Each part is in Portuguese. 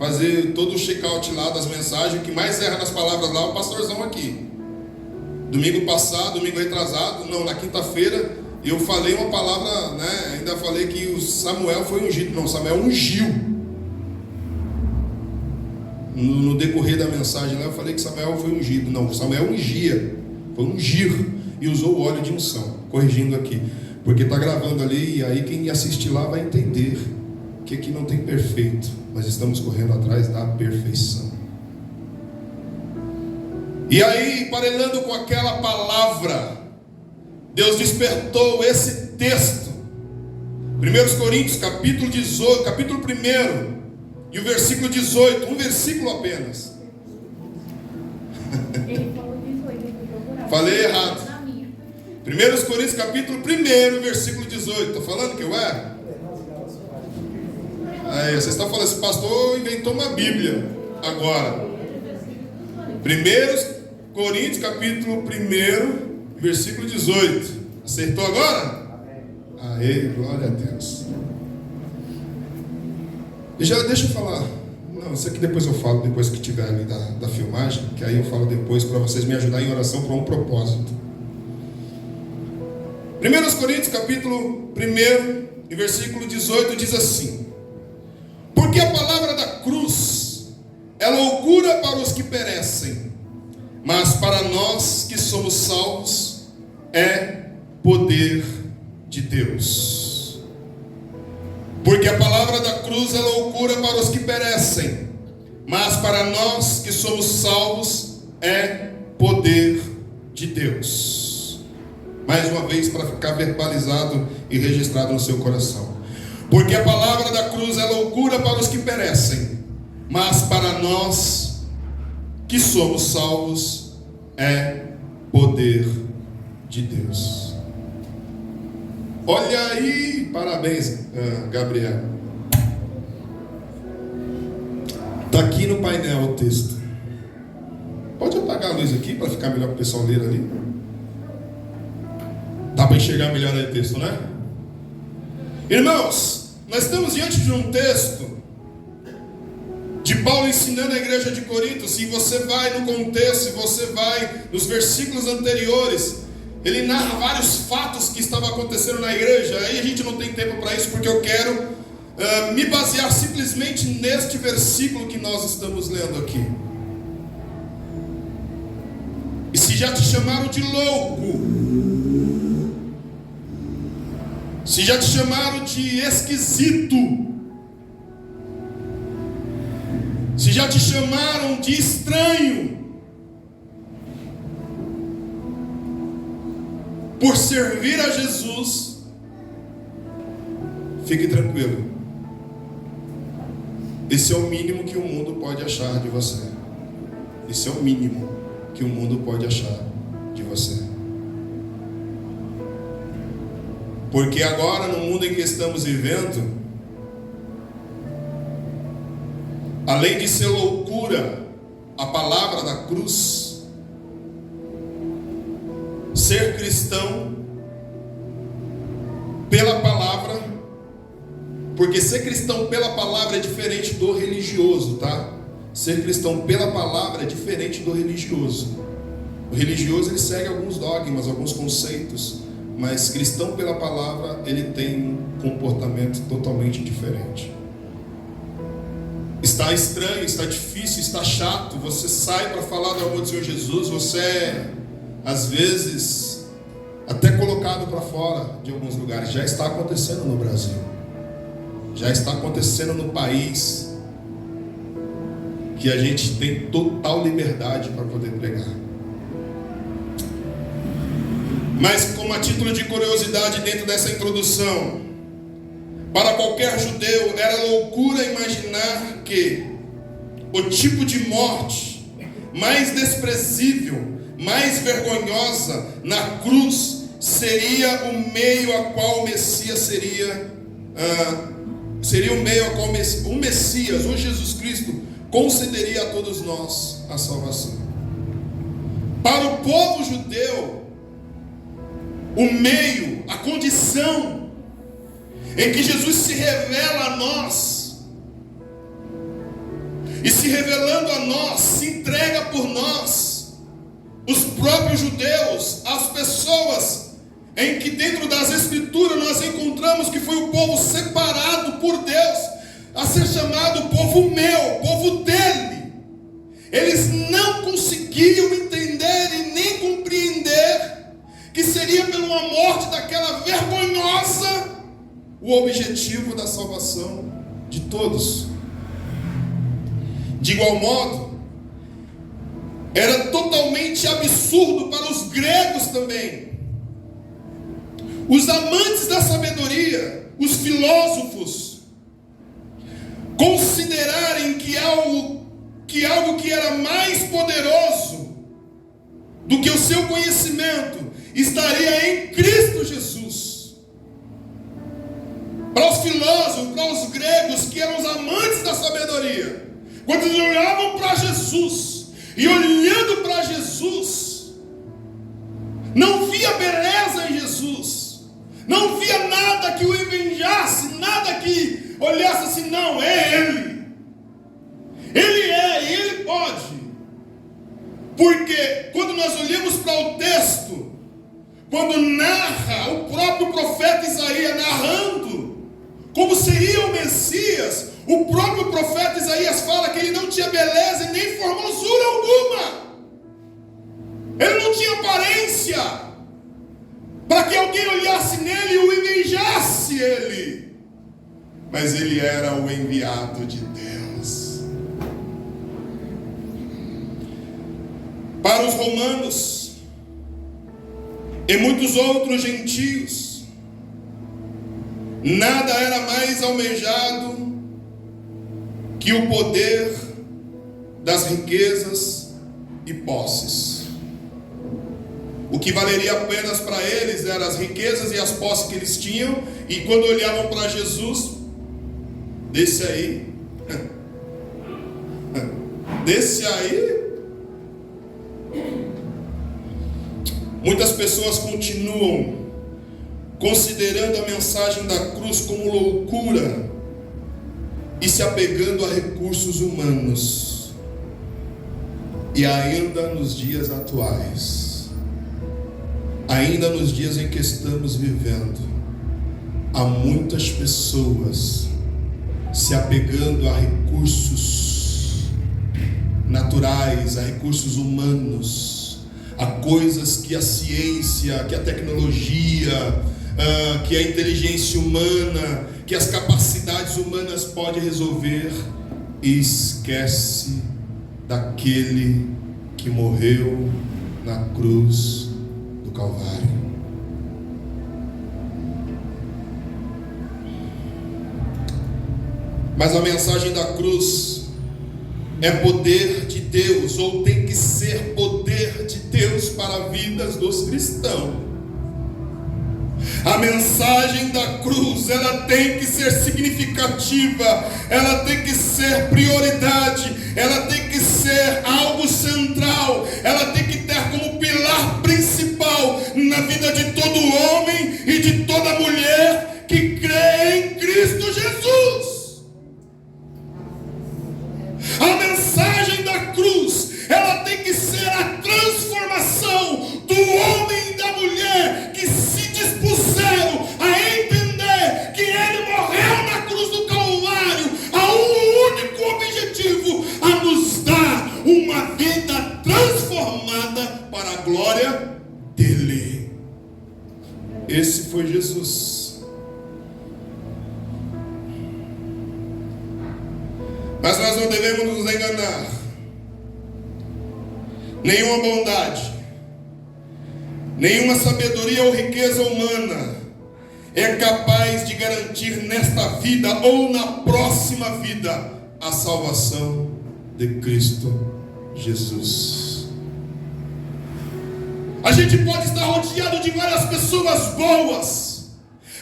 fazer todo o check-out lá das mensagens. O que mais erra nas palavras lá é o pastorzão aqui. Domingo passado, domingo retrasado, não, na quinta-feira, eu falei uma palavra, né? Ainda falei que o Samuel foi ungido. Não, Samuel ungiu. No decorrer da mensagem lá, eu falei que Samuel foi ungido. Não, Samuel ungia, foi ungir, e usou o óleo de unção. Corrigindo aqui, porque está gravando ali, e aí quem assistir lá vai entender que aqui não tem perfeito, mas estamos correndo atrás da perfeição. E aí, parelhando com aquela palavra, Deus despertou esse texto, 1 Coríntios capítulo 18, capítulo 1 e o versículo 18, um versículo apenas. Ele falou 18, falei errado. 1 Coríntios capítulo 1, versículo 18. Estou falando que eu erro? Aí, vocês estão falando, esse pastor inventou uma Bíblia agora. 1 Coríntios capítulo 1, versículo 18. Acertou agora? Aê, glória a Deus. Deixa eu falar. Não, isso aqui depois eu falo, depois que tiver ali da filmagem, que aí eu falo depois para vocês me ajudarem em oração para um propósito. 1 Coríntios capítulo 1 e versículo 18 diz assim: porque a palavra da cruz é loucura para os que perecem, mas para nós que somos salvos é poder de Deus. Porque a palavra da cruz é loucura para os que perecem, mas para nós que somos salvos é poder de Deus. Mais uma vez, para ficar verbalizado e registrado no seu coração. Porque a palavra da cruz é loucura para os que perecem, mas para nós que somos salvos é poder de Deus. Olha aí, parabéns, Gabriel. Está aqui no painel o texto. Pode apagar a luz aqui para ficar melhor para o pessoal ler ali. Dá para enxergar melhor aí o texto, né? Irmãos, nós estamos diante de um texto de Paulo ensinando a igreja de Corinto. Se você vai no contexto, se você vai nos versículos anteriores, ele narra vários fatos que estavam acontecendo na igreja. Aí a gente não tem tempo para isso, porque eu quero me basear simplesmente neste versículo que nós estamos lendo aqui. E se já te chamaram de louco, se já te chamaram de esquisito, se já te chamaram de estranho, por servir a Jesus, fique tranquilo. Esse é o mínimo que o mundo pode achar de você. Esse é o mínimo que o mundo pode achar de você. Porque agora, no mundo em que estamos vivendo, além de ser loucura a palavra da cruz, ser cristão pela palavra, porque ser cristão pela palavra é diferente do religioso, tá? Ser cristão pela palavra é diferente do religioso. O religioso, ele segue alguns dogmas, alguns conceitos, mas cristão pela palavra, ele tem um comportamento totalmente diferente. Está estranho, está difícil, está chato, você sai para falar do amor do Senhor Jesus, você é, às vezes, até colocado para fora de alguns lugares. Já está acontecendo no Brasil, já está acontecendo no país, que a gente tem total liberdade para poder pregar. Mas como a título de curiosidade dentro dessa introdução, para qualquer judeu era loucura imaginar que o tipo de morte mais desprezível, mais vergonhosa na cruz seria o meio a qual o Messias seria o meio a qual o Messias, o Jesus Cristo, concederia a todos nós a salvação. Para o povo judeu, o meio, a condição em que Jesus se revela a nós, e se revelando a nós, se entrega por nós, os próprios judeus, as pessoas em que dentro das Escrituras nós encontramos que foi o povo separado por Deus, a ser chamado povo meu, povo dele. Eles não conseguiam entender e nem compreender que seria pela morte daquela vergonhosa o objetivo da salvação de todos. De igual modo, era totalmente absurdo para os gregos também, os amantes da sabedoria, os filósofos, considerarem que algo que era mais poderoso do que o seu conhecimento estaria em Cristo Jesus. Para os filósofos, para os gregos que eram os amantes da sabedoria, quando eles olhavam para Jesus, e olhando para Jesus, não via beleza em Jesus, não via nada que o invejasse, nada que olhasse assim, não, é Ele. Ele é, Ele pode. Porque quando nós olhamos para o texto, quando narra o próprio profeta Isaías narrando como seria o Messias, o próprio profeta Isaías fala que ele não tinha beleza e nem formosura alguma. Ele não tinha aparência para que alguém olhasse nele e o invejasse ele. Mas ele era o enviado de Deus. Para os romanos e muitos outros gentios, nada era mais almejado que o poder das riquezas e posses. O que valeria apenas para eles eram as riquezas e as posses que eles tinham, e quando olhavam para Jesus, desse aí, muitas pessoas continuam considerando a mensagem da cruz como loucura e se apegando a recursos humanos. E ainda nos dias atuais, ainda nos dias em que estamos vivendo, há muitas pessoas se apegando a recursos naturais, a recursos humanos, a coisas que a ciência, que a tecnologia, que a inteligência humana, que as capacidades humanas podem resolver, e esquece daquele que morreu na cruz do Calvário. Mas a mensagem da cruz é poder de Deus, ou tem que ser poder de Deus para vidas dos cristãos. A mensagem da cruz, ela tem que ser significativa, ela tem que ser prioridade, ela tem que ser algo central, ela tem que ter como pilar principal na vida de todo homem e de toda mulher que crê em Cristo Jesus. A mensagem da cruz, ela tem que ser a transformação do homem e da mulher que se dispuseram a entender que ele morreu na cruz do Calvário a um único objetivo: a nos dar uma vida transformada para a glória dele. Esse foi Jesus. Mas nós não devemos nos enganar. Nenhuma bondade, nenhuma sabedoria ou riqueza humana é capaz de garantir nesta vida ou na próxima vida a salvação de Cristo Jesus. A gente pode estar rodeado de várias pessoas boas,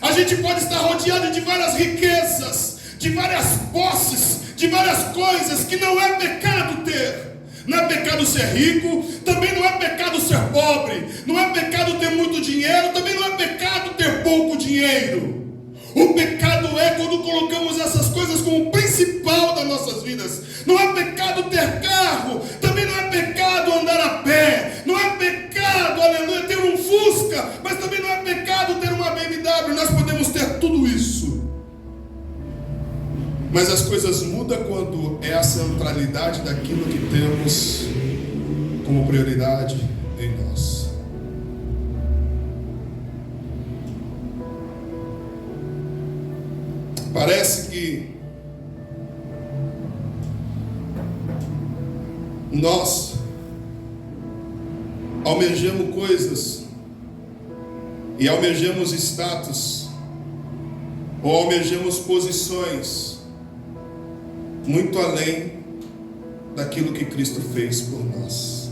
a gente pode estar rodeado de várias riquezas, de várias posses, de várias coisas que não é pecado ter. Não é pecado ser rico, também não é pecado ser pobre, não é pecado ter muito dinheiro, também não é pecado ter pouco dinheiro. O pecado é quando colocamos essas coisas como o principal das nossas vidas. Não é pecado ter carro, também não é pecado andar a pé, não é pecado, aleluia, ter um Fusca, mas também não é pecado ter uma BMW. Nós podemos ter tudo isso, mas as coisas mudam quando é a centralidade daquilo que temos como prioridade em nós. Parece que nós almejamos coisas e almejamos status ou almejamos posições muito além daquilo que Cristo fez por nós.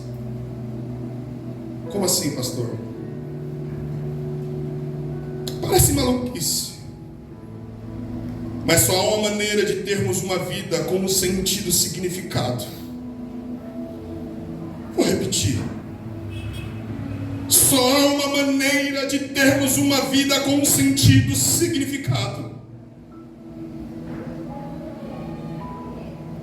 Como assim, pastor? Parece maluquice, mas só há uma maneira de termos uma vida com um sentido, significado. Vou repetir. Só há uma maneira de termos uma vida com um sentido, significado.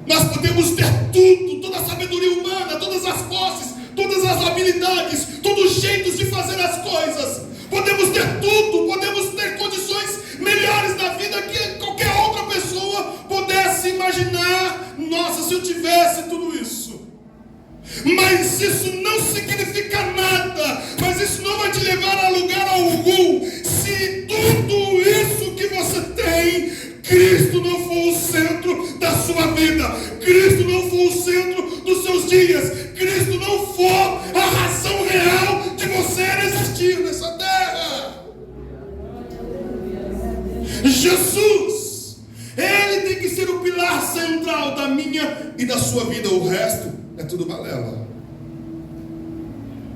Nós podemos ter tudo, toda a sabedoria humana, todas as posses, todas as habilidades, todos os jeitos de fazer as coisas. Podemos ter tudo, podemos ter condições melhores na vida que qualquer outra pessoa pudesse imaginar. Nossa, se eu tivesse tudo isso. Mas isso não significa nada, mas isso não vai te levar a lugar algum. Se tudo isso que você tem, Cristo não for o centro da sua vida, Cristo não for o centro dos seus dias, Cristo não for a razão real de você existir nessa terra. Jesus, Ele tem que ser o pilar central da minha e da sua vida. O resto é tudo balela.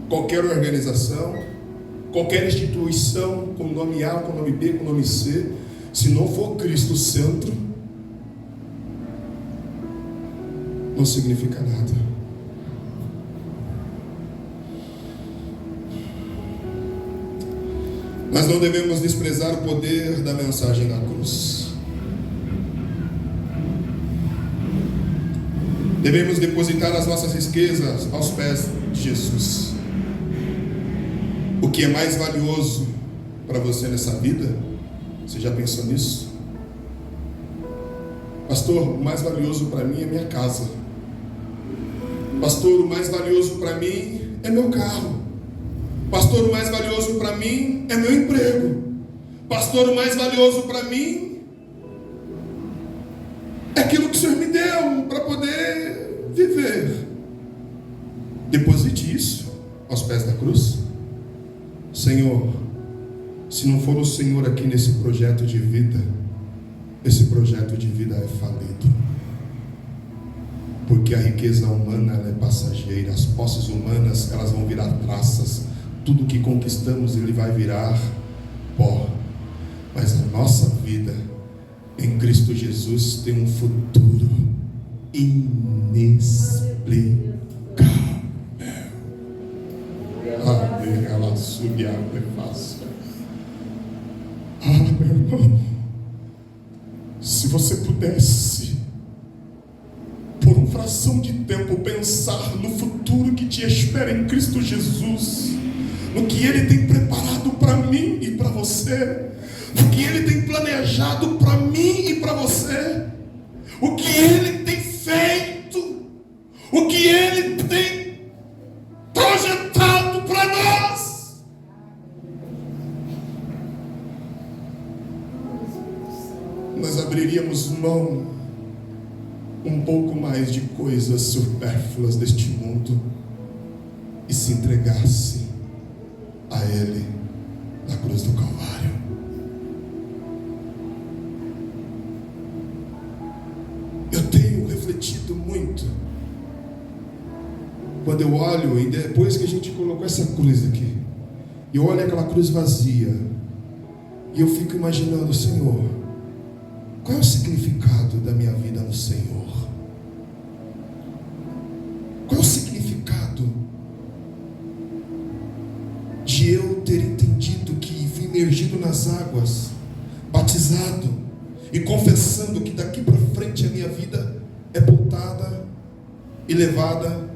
Qualquer organização, qualquer instituição, com nome A, com nome B, com nome C, se não for Cristo o centro, não significa nada. Nós não devemos desprezar o poder da mensagem da cruz. Devemos depositar as nossas riquezas aos pés de Jesus. O que é mais valioso para você nessa vida? Você já pensou nisso? Pastor, o mais valioso para mim é minha casa. Pastor, o mais valioso para mim é meu carro. Pastor, o mais valioso para mim é meu emprego. Pastor, o mais valioso para mim é aquilo que o Senhor me deu para poder viver. Deposite isso aos pés da cruz. Senhor, se não for o Senhor aqui nesse projeto de vida, esse projeto de vida é falido. Porque a riqueza humana, ela é passageira. As posses humanas, elas vão virar traças. Tudo que conquistamos, ele vai virar pó. Mas a nossa vida em Cristo Jesus tem um futuro inexplicável. Ela subir a fácil. Meu irmão, se você pudesse por uma fração de tempo pensar no futuro que te espera em Cristo Jesus, no que Ele tem preparado para mim e para você, o que Ele tem planejado para mim e para você, o que Ele tem feito, o que Ele tem projetado para nós. Nós abriríamos mão um pouco mais de coisas supérfluas deste mundo e se entregasse a Ele na cruz do Calvário. Eu tenho refletido muito quando eu olho, e depois que a gente colocou essa cruz aqui, eu olho aquela cruz vazia e eu fico imaginando, Senhor, qual é o significado da minha vida no Senhor? Qual é o significado de eu ter entendido que fui imergido nas águas, batizado batizado e confessando que daqui para frente a minha vida é voltada e levada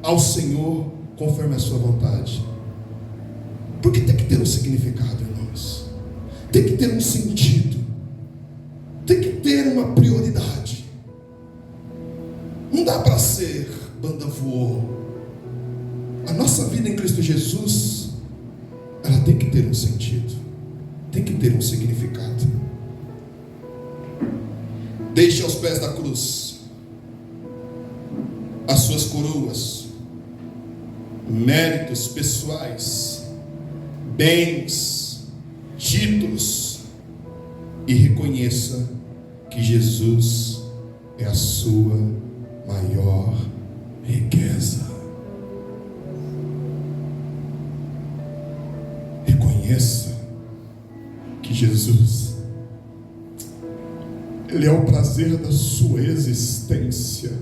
ao Senhor conforme a sua vontade. Porque tem que ter um significado, irmãos. Tem que ter um sentido. Tem que ter uma prioridade. Não dá para ser banda voou. A nossa vida em Cristo Jesus, ela tem que ter um sentido. Tem que ter um significado. Deixe aos pés da cruz as suas coroas, méritos pessoais, bens, títulos, e reconheça que Jesus é a sua maior riqueza. Reconheça que Jesus, Ele é o prazer da sua existência.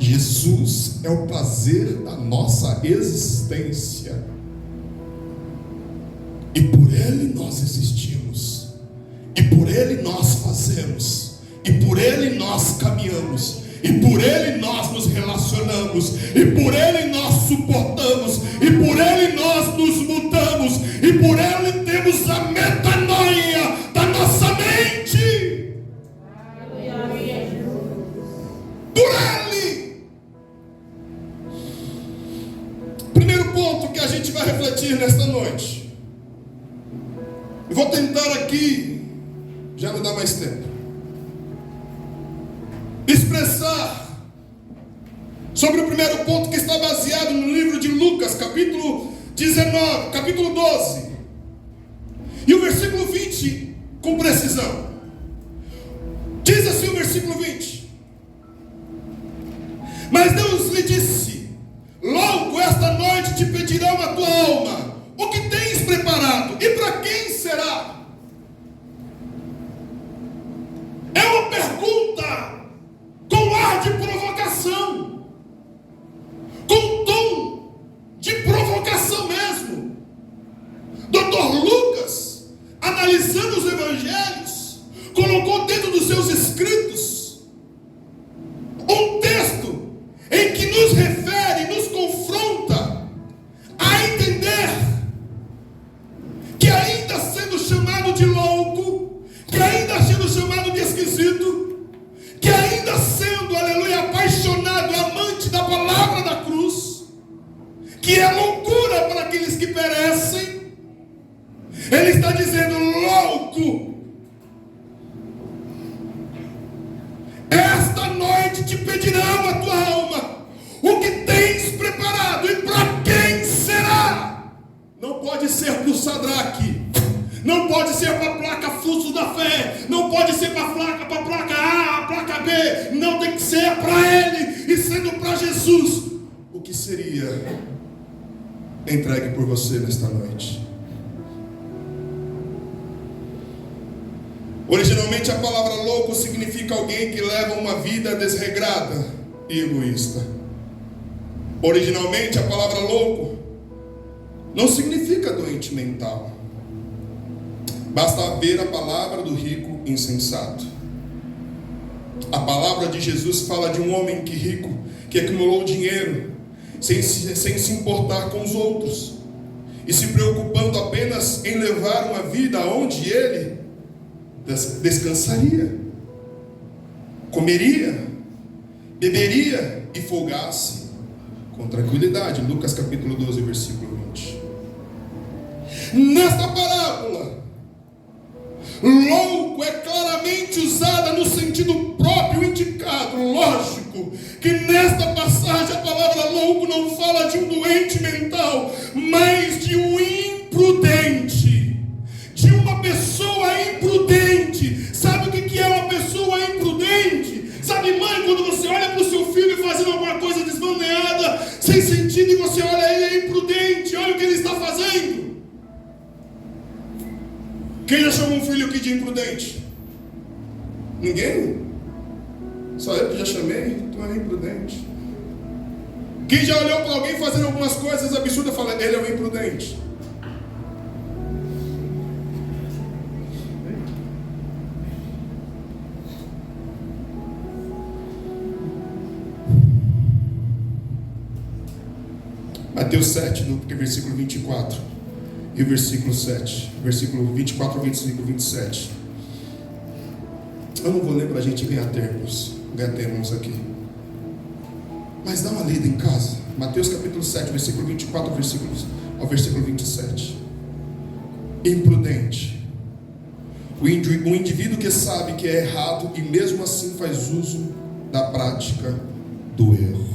Jesus é o prazer da nossa existência. E por Ele nós existimos. E por Ele nós fazemos. E por Ele nós caminhamos. E por Ele nós nos relacionamos. E por Ele nós suportamos. E por Ele nós nos mudamos. E por Ele temos a metanoia da nossa mente. Por Ele. Primeiro ponto que a gente vai refletir nesta noite. Eu vou tentar aqui, já não dá mais tempo, expressar sobre o primeiro ponto que está baseado no livro de Lucas, capítulo 19, capítulo 12, e o versículo 20, com precisão. Diz assim o versículo 20: Mas Deus lhe disse: Logo esta noite te pedirão a tua alma. O que tens preparado? E para quem será? É uma pergunta com ar de provocação, com tom de provocação mesmo. Dr. Lucas, analisando os evangelhos, colocou dentro dos seus escritos um texto em que nos refere, nos confronta a entender que, ainda sendo chamado de louco, que ainda sendo chamado de esquisito, que ainda sendo, aleluia, apaixonado, amante da palavra da cruz, que é loucura para aqueles que perecem, ele está dizendo: louco, esta noite te pedirão a tua alma. O que tens preparado e para quem será? Não pode ser para o Sadraque, não pode ser para a placa Fluxo da Fé, não pode ser para a placa A, a placa B, não, tem que ser para Ele. E sendo para Jesus, o que seria entregue por você nesta noite? Originalmente a palavra louco significa alguém que leva uma vida desregrada e egoísta. Originalmente a palavra louco não significa doente mental. Basta ver a palavra do rico insensato. A palavra de Jesus fala de um homem rico que acumulou dinheiro sem se importar com os outros e se preocupando apenas em levar uma vida onde ele descansaria, comeria, beberia e folgasse com tranquilidade. Lucas capítulo 12, versículo 20. Nesta parábola, louco é claramente usada no sentido próprio indicado. Lógico que nesta passagem a palavra louco não fala de um doente mental, mas de um imprudente, de uma pessoa imprudente. Sabe o que é uma pessoa imprudente? Sabe, mãe, quando você olha para o seu filho fazendo alguma coisa desmaneiada, sem sentido, e você olha, ele é imprudente, olha o que ele está fazendo. Quem já chamou um filho aqui de imprudente? Ninguém? Só eu que já chamei, tu é imprudente. Quem já olhou para alguém fazendo algumas coisas absurdas e fala, ele é um imprudente? Mateus 7, porque versículo 24 e o versículo 7, versículo 24, 25 e 27. Eu não vou ler para a gente ganhar termos aqui, mas dá uma lida em casa. Mateus capítulo 7, versículo 24 ao versículo 27. Imprudente, o indivíduo que sabe que é errado e mesmo assim faz uso da prática do erro.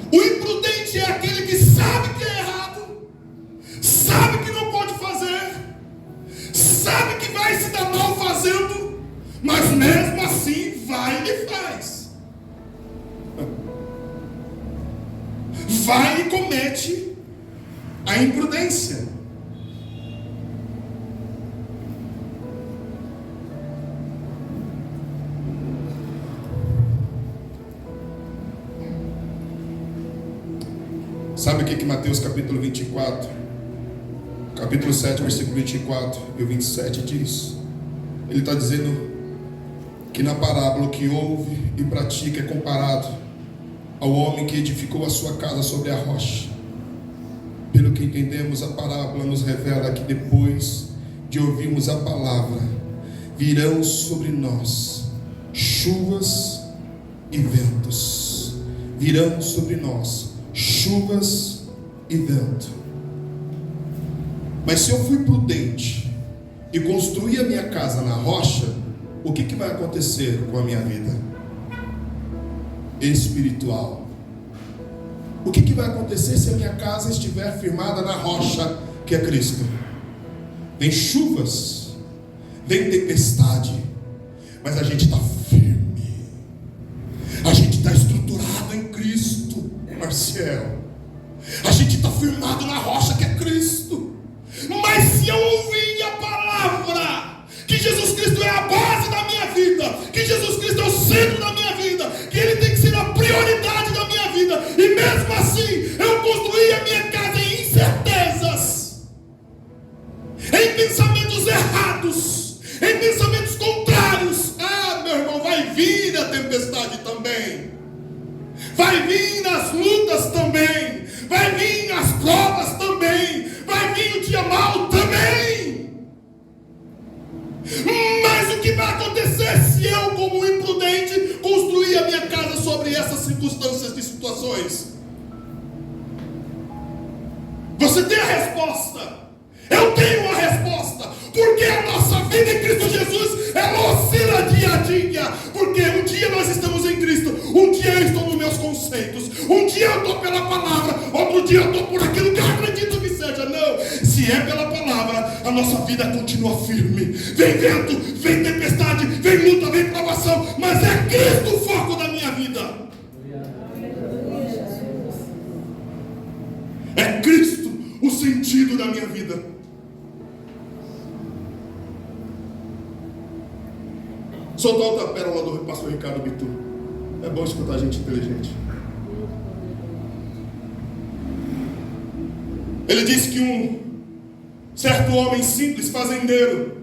O imprudente é aquele que sabe que é errado, sabe que não pode fazer, sabe que vai se dar mal fazendo, mas mesmo assim vai e faz. Vai e comete a imprudência. Sabe o que Mateus capítulo 24, capítulo 7, versículo 24 e o 27 diz? Ele está dizendo que na parábola o que ouve e pratica é comparado ao homem que edificou a sua casa sobre a rocha. Pelo que entendemos, a parábola nos revela que depois de ouvirmos a palavra, virão sobre nós chuvas e ventos. Virão sobre nós chuvas e vento. Mas se eu fui prudente e construí a minha casa na rocha, o que vai acontecer com a minha vida espiritual? O que vai acontecer se a minha casa estiver firmada na rocha que é Cristo? Vem chuvas, vem tempestade, mas a gente está firme, a gente está estruturado em Cristo. Marcial, a gente está firmado na rocha que é Cristo. Mas se eu ouvir a palavra que Jesus Cristo é a base da minha vida, que Jesus Cristo é o centro da minha vida, que Ele tem que ser a prioridade da minha vida, e mesmo assim eu construí a minha casa em incertezas, em pensamentos errados, em pensamentos contrários, meu irmão, vai vir a tempestade também, vai vir as lutas também, vai vir as provas também, vai vir o dia mau também. Mas o que vai acontecer se eu, como imprudente, construir a minha casa sobre essas circunstâncias e situações? Você tem a resposta. Eu tenho a resposta. Porque a nossa vida em Cristo Jesus, ela oscila dia a dia. Porque um dia nós estamos em Cristo, um dia eu estou nos meus conceitos, um dia eu estou pela palavra, outro dia eu estou por aquilo que eu acredito que seja. Não, se é pela palavra, a nossa vida continua firme. Vem vento, vem tempestade, vem luta, vem provação, mas é Cristo o foco da minha vida. É Cristo o sentido da minha vida. Soltar outra pérola do pastor Ricardo Bitu. É bom escutar gente inteligente. Ele disse que um certo homem simples, fazendeiro,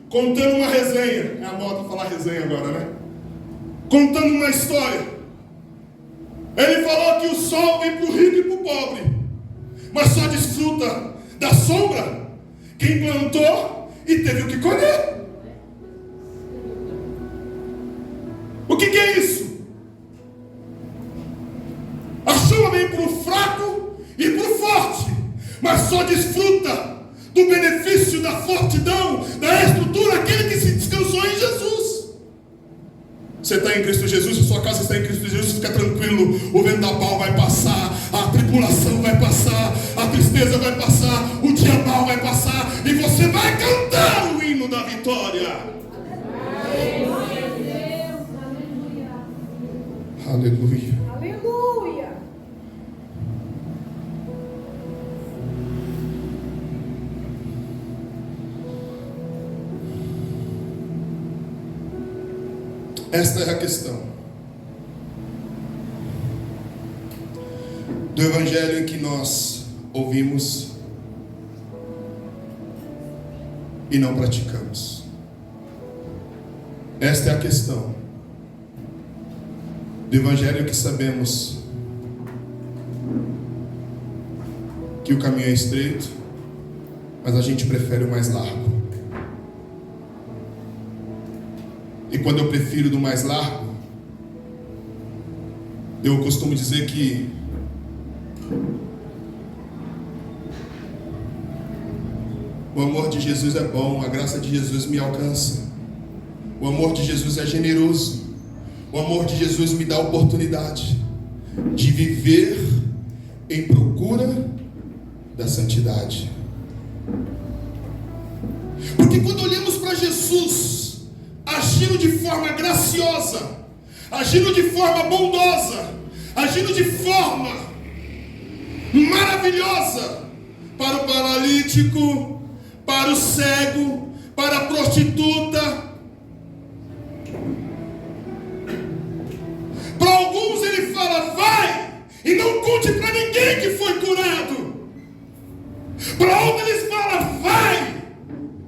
contando uma resenha, é a moda falar resenha agora, né? Contando uma história. Ele falou que o sol vem para o rico e para o pobre, mas só desfruta da sombra quem plantou e teve o que colher. O que é isso? A chuva vem para o fraco e para o forte, mas só desfruta do benefício da fortidão, da estrutura, aquele que se descansou em Jesus. Você está em Cristo Jesus, a sua casa está em Cristo Jesus, fica tranquilo, o vendaval vai passar, a tribulação vai passar, a tristeza vai passar, o dia mau vai passar, e você vai cantar o hino da vitória. Aleluia. Aleluia. Esta é a questão do evangelho em que nós ouvimos e não praticamos. Esta é a questão do evangelho que sabemos que o caminho é estreito, mas a gente prefere o mais largo. E quando eu prefiro do mais largo, eu costumo dizer que o amor de Jesus é bom, a graça de Jesus me alcança. O amor de Jesus é generoso. O amor de Jesus me dá a oportunidade de viver em procura da santidade. Porque quando olhamos para Jesus agindo de forma graciosa, agindo de forma bondosa, agindo de forma maravilhosa para o paralítico, para o cego, para a prostituta, para alguns ele fala, vai e não conte para ninguém que foi curado. Para outros eles falam, vai.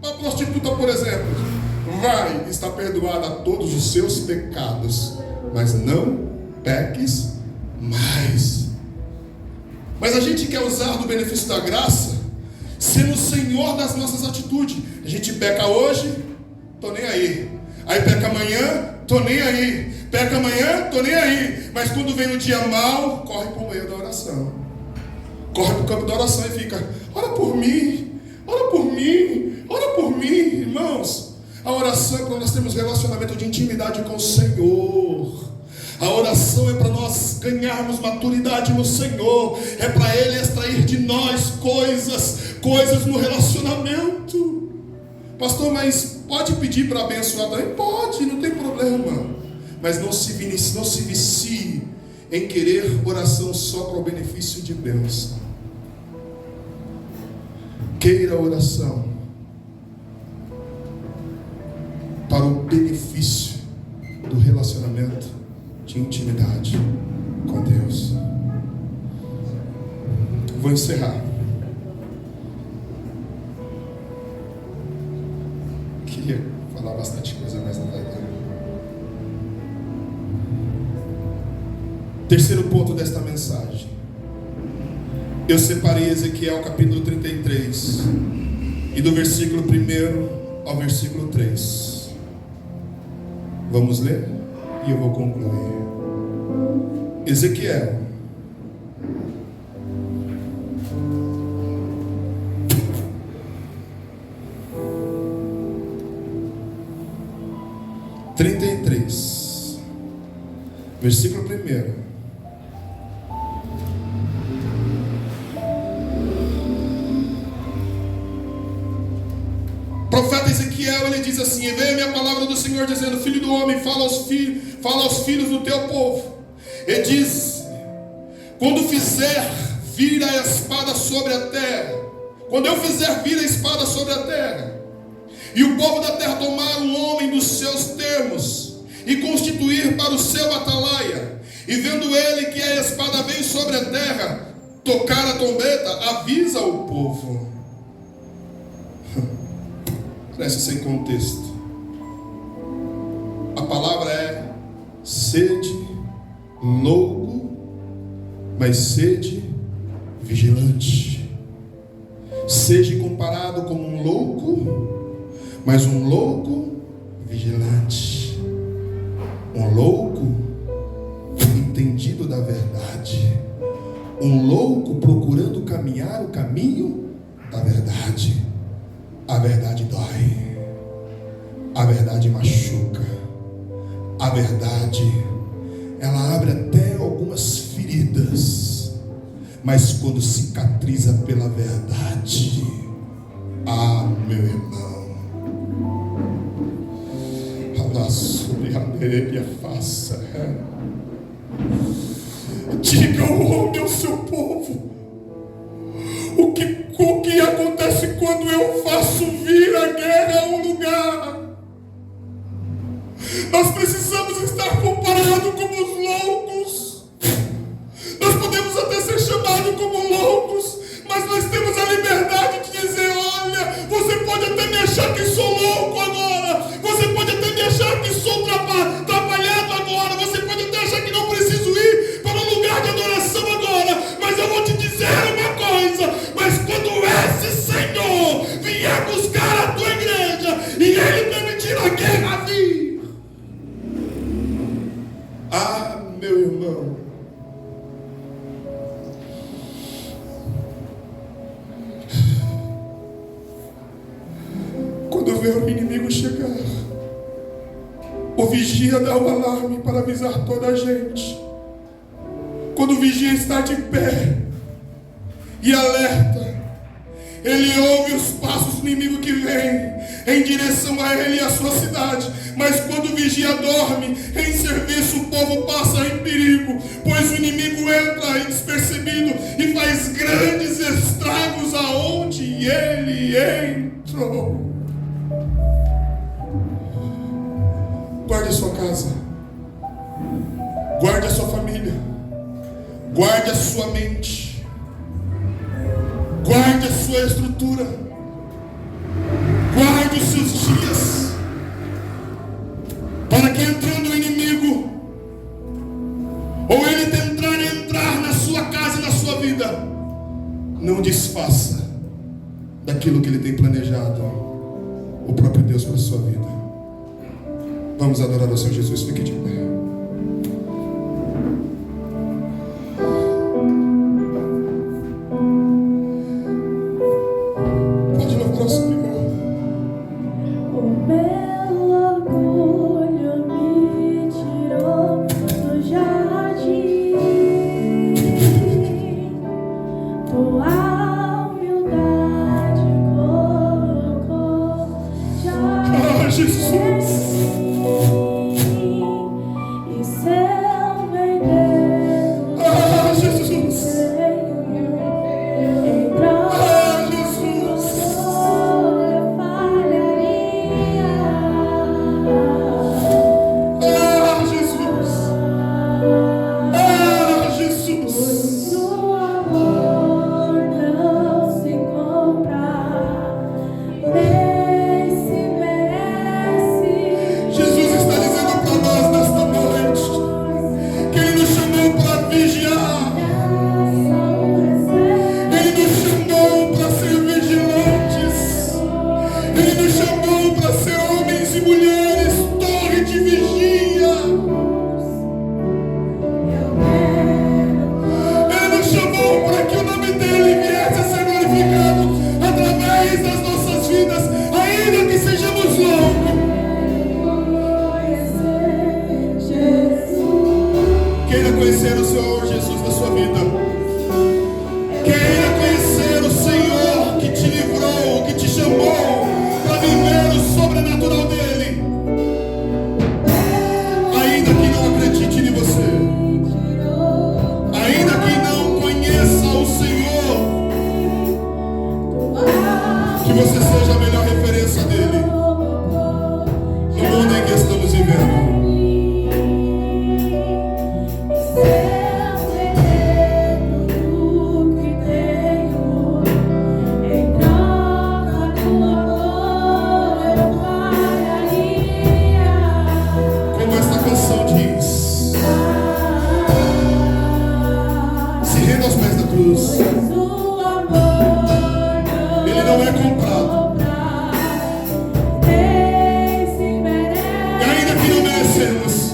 Para a prostituta, por exemplo, vai, está perdoada a todos os seus pecados, mas não peques mais. Mas a gente quer usar do benefício da graça, sendo o Senhor das nossas atitudes. A gente peca hoje, tô nem aí. Aí peca amanhã, tô nem aí. Peca amanhã, tô nem aí. Mas quando vem um dia mau, corre para o meio da oração. Corre para o campo da oração e fica, ora por mim, ora por mim, ora por mim. Irmãos, a oração é para nós termos relacionamento de intimidade com o Senhor. A oração é para nós ganharmos maturidade no Senhor. É para Ele extrair de nós coisas no relacionamento. Pastor, mas pode pedir para abençoar também? Pode, não tem problema. Mas não se vicie em querer oração só para o benefício de bênção. Queira a oração para o benefício do relacionamento de intimidade com Deus. Vou encerrar. Queria falar bastante coisa, mas não vai dar. Terceiro ponto desta mensagem. Eu separei Ezequiel capítulo 33 e do versículo 1 ao versículo 3. Vamos ler? E eu vou concluir. Ezequiel versículo 1. Profeta Ezequiel, ele diz assim: e veio a minha palavra do Senhor dizendo: filho do homem, fala aos filhos do teu povo, e diz: quando fizer vir a espada sobre a terra, quando eu fizer vir a espada sobre a terra, e o povo da terra tomar um homem dos seus termos, e constituir para o seu atalaia, e vendo ele que a espada veio sobre a terra, tocar a trombeta, avisa o povo. Parece sem contexto. A palavra é: sede louco, mas sede vigilante. Seja comparado como um louco, mas um louco vigilante. Um louco entendido da verdade. Um louco procurando caminhar o caminho da verdade. A verdade dói, a verdade machuca, a verdade, ela abre até algumas feridas, mas quando cicatriza pela verdade, meu irmão, fala sobre a minha face, diga ao meu seu povo, o que acontece quando eu faço vir a guerra a um lugar? Nós precisamos estar comparados como os loucos. Nós podemos até ser chamados como loucos, mas nós temos a liberdade de dizer: olha, você pode até me achar que sou louco agora, você pode até me achar que sou trabalhado agora, você pode até achar que não preciso ir para o lugar de adoração agora, mas eu vou te dizer uma coisa: Davi. Ah, meu irmão, quando vê o inimigo chegar, o vigia dá o alarme para avisar toda a gente. Quando o vigia está de pé e alerta, ele ouve os passos do inimigo que vem em direção a ele e a sua cidade. Mas quando o vigia dorme em serviço, o povo passa em perigo, pois o inimigo entra despercebido e faz grandes estragos aonde ele entrou. Guarde a sua casa, guarde a sua família, guarde a sua mente, guarde a sua estrutura, guarde os seus dias, para que entrando o inimigo, ou ele tentar entrar na sua casa e na sua vida, não desfaça daquilo que ele tem planejado, o próprio Deus para a sua vida. Vamos adorar ao Senhor Jesus, fique de pé. Pode louvar ao Senhor. O meu orgulho me tirou do jardim, tua humildade colocou já Jesus. e seu veneno Jesus. entrou. Jesus. Eu falharia, Jesus. Jesus. pois o amor não se compra, nem se merece. Jesus está dizendo para nós nesta noite que Ele nos chamou para vigiar, Ele nos chamou para ser vigilantes, Ele nos chamou para ser homens e mulheres, torre de vigia. Ele nos chamou para que o nome dEle viesse a ser glorificado através das nossas vidas, ainda que sejamos longos. Queira conhecer o Senhor Jesus na sua vida. Queira conhecer o Senhor que te livrou, que te chamou para viver o sobrenatural dEle. Ainda que não acredite em você, ainda que não conheça o Senhor, que você seja a melhor referência dEle no mundo em que estamos vivendo. Como esta canção diz, se renda aos pés da cruz. Ele não é comprado. E ainda que não merecemos,